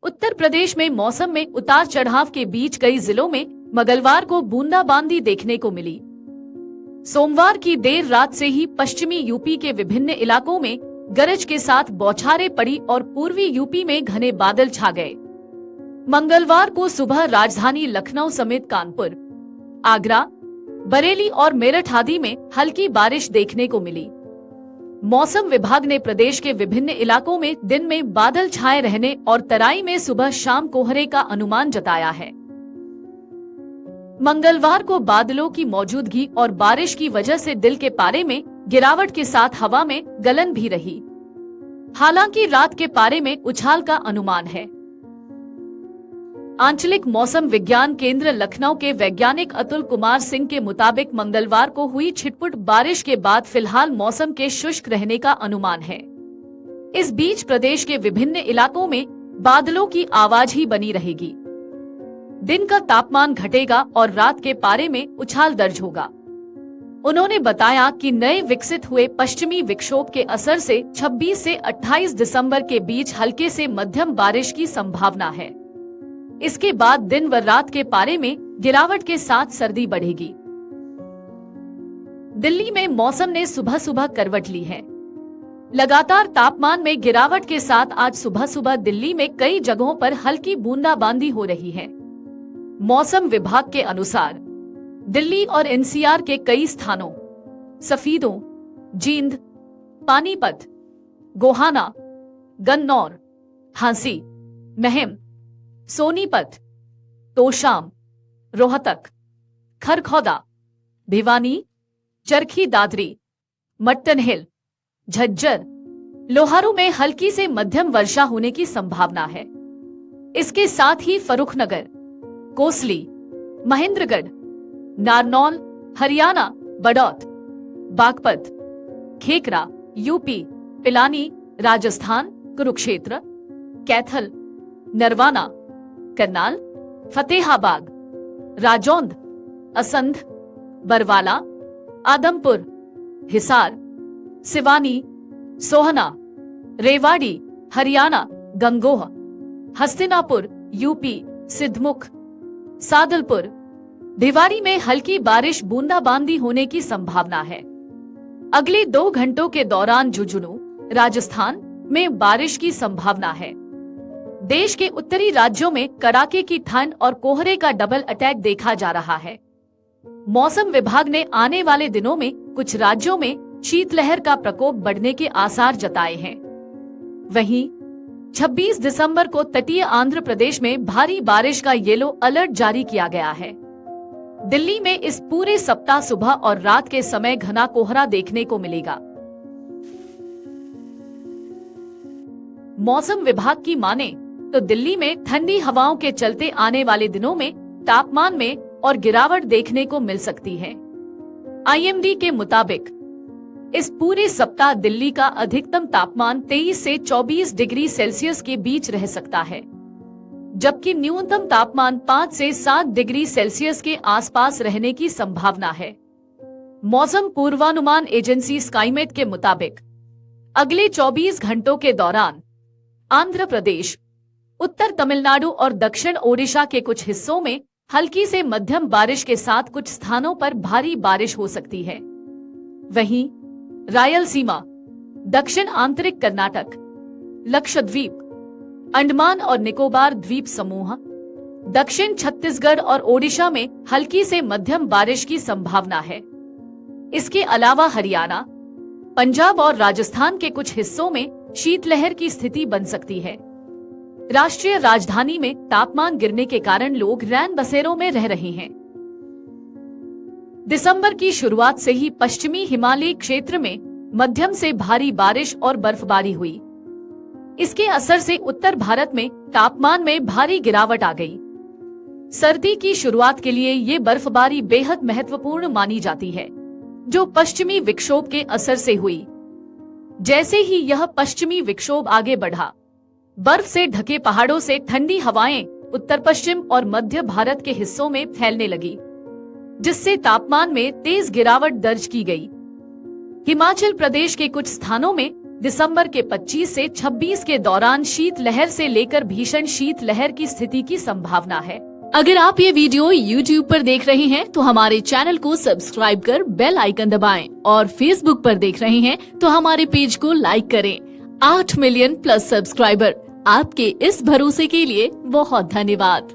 उत्तर प्रदेश में मौसम में उतार चढ़ाव के बीच कई जिलों में मंगलवार को बूंदाबांदी देखने को मिली। सोमवार की देर रात से ही पश्चिमी यूपी के विभिन्न इलाकों में गरज के साथ बौछारें पड़ी और पूर्वी यूपी में घने बादल छा गए। मंगलवार को सुबह राजधानी लखनऊ समेत कानपुर, आगरा, बरेली और मेरठ आदि में हल्की बारिश देखने को मिली। मौसम विभाग ने प्रदेश के विभिन्न इलाकों में दिन में बादल छाए रहने और तराई में सुबह शाम कोहरे का अनुमान जताया है। मंगलवार को बादलों की मौजूदगी और बारिश की वजह से दिल के पारे में गिरावट के साथ हवा में गलन भी रही। हालांकि रात के पारे में उछाल का अनुमान है। आंचलिक मौसम विज्ञान केंद्र लखनऊ के वैज्ञानिक अतुल कुमार सिंह के मुताबिक मंगलवार को हुई छिटपुट बारिश के बाद फिलहाल मौसम के शुष्क रहने का अनुमान है। इस बीच प्रदेश के विभिन्न इलाकों में बादलों की आवाज ही बनी रहेगी। दिन का तापमान घटेगा और रात के पारे में उछाल दर्ज होगा। उन्होंने बताया कि नए विकसित हुए पश्चिमी विक्षोभ के असर से 26 से 28 दिसंबर के बीच हल्के से मध्यम बारिश की संभावना है। इसके बाद दिन व रात के पारे में गिरावट के साथ सर्दी बढ़ेगी। दिल्ली में मौसम ने सुबह सुबह करवट ली है। लगातार तापमान में गिरावट के साथ आज सुबह सुबह दिल्ली में कई जगहों पर हल्की बूंदाबांदी हो रही है। मौसम विभाग के अनुसार दिल्ली और एनसीआर के कई स्थानों सफीदों, जींद, पानीपत, गोहाना, गन्नौर, झांसी, महम, सोनीपत, तोशाम, रोहतक, खरखौदा, भिवानी, चरखी दादरी, मट्टन हिल, झज्जर, लोहारू में हल्की से मध्यम वर्षा होने की संभावना है। इसके साथ ही फर्रुखनगर, कोसली, महेंद्रगढ़, नारनौल, हरियाणा, बड़ौत, बागपत, खेकरा, यूपी, पिलानी, राजस्थान, कुरुक्षेत्र, कैथल, नरवाना, करनाल, फतेहाबाद, राजौंद, असंध, बरवाला, आदमपुर, हिसार, सिवानी, सोहना, रेवाड़ी, हरियाणा, गंगोह, हस्तिनापुर, यूपी, सिद्धमुख, सादलपुर, भिवाड़ी में हल्की बारिश बूंदाबांदी होने की संभावना है। अगले 2 घंटों के दौरान झुंझुनू, राजस्थान में बारिश की संभावना है। देश के उत्तरी राज्यों में कड़ाके की ठंड और कोहरे का डबल अटैक देखा जा रहा है। मौसम विभाग ने आने वाले दिनों में कुछ राज्यों में शीतलहर का प्रकोप बढ़ने के आसार जताए हैं। वहीं 26 दिसंबर को तटीय आंध्र प्रदेश में भारी बारिश का येलो अलर्ट जारी किया गया है। दिल्ली में इस पूरे सप्ताह सुबह और रात के समय घना कोहरा देखने को मिलेगा। मौसम विभाग की माने तो दिल्ली में ठंडी हवाओं के चलते आने वाले दिनों में तापमान में और गिरावट देखने को मिल सकती है। आईएमडी के मुताबिक इस पूरे सप्ताह दिल्ली का अधिकतम तापमान 23 से 24 डिग्री सेल्सियस के बीच रह सकता है, जबकि न्यूनतम तापमान 5 से 7 डिग्री सेल्सियस के आसपास रहने की संभावना है। मौसम पूर्वानुमान एजेंसी स्काईमेट के मुताबिक अगले 24 घंटों के दौरान आंध्र प्रदेश, उत्तर तमिलनाडु और दक्षिण ओडिशा के कुछ हिस्सों में हल्की से मध्यम बारिश के साथ कुछ स्थानों पर भारी बारिश हो सकती है। वहीं रायलसीमा, दक्षिण आंतरिक कर्नाटक, लक्षद्वीप, अंडमान और निकोबार द्वीप समूह, दक्षिण छत्तीसगढ़ और ओडिशा में हल्की से मध्यम बारिश की संभावना है। इसके अलावा हरियाणा, पंजाब और राजस्थान के कुछ हिस्सों में शीतलहर की स्थिति बन सकती है। राष्ट्रीय राजधानी में तापमान गिरने के कारण लोग रैन बसेरों में रह रहे हैं। दिसंबर की शुरुआत से ही पश्चिमी हिमालयी क्षेत्र में मध्यम से भारी बारिश और बर्फबारी हुई। इसके असर से उत्तर भारत में तापमान में भारी गिरावट आ गई। सर्दी की शुरुआत के लिए ये बर्फबारी बेहद महत्वपूर्ण मानी जाती है, जो पश्चिमी विक्षोभ के असर से हुई। जैसे ही यह पश्चिमी विक्षोभ आगे बढ़ा, बर्फ से ढके पहाड़ों से ठंडी हवाएं उत्तर पश्चिम और मध्य भारत के हिस्सों में फैलने लगी, जिससे तापमान में तेज गिरावट दर्ज की गई। हिमाचल प्रदेश के कुछ स्थानों में दिसंबर के 25 से 26 के दौरान शीतलहर से लेकर भीषण शीतलहर की स्थिति की संभावना है। अगर आप ये वीडियो YouTube पर देख रहे हैं तो हमारे चैनल को सब्सक्राइब कर बेल आइकन दबाएं और Facebook पर देख रहे हैं तो हमारे पेज को लाइक करें। 8 मिलियन प्लस सब्सक्राइबर, आपके इस भरोसे के लिए बहुत धन्यवाद।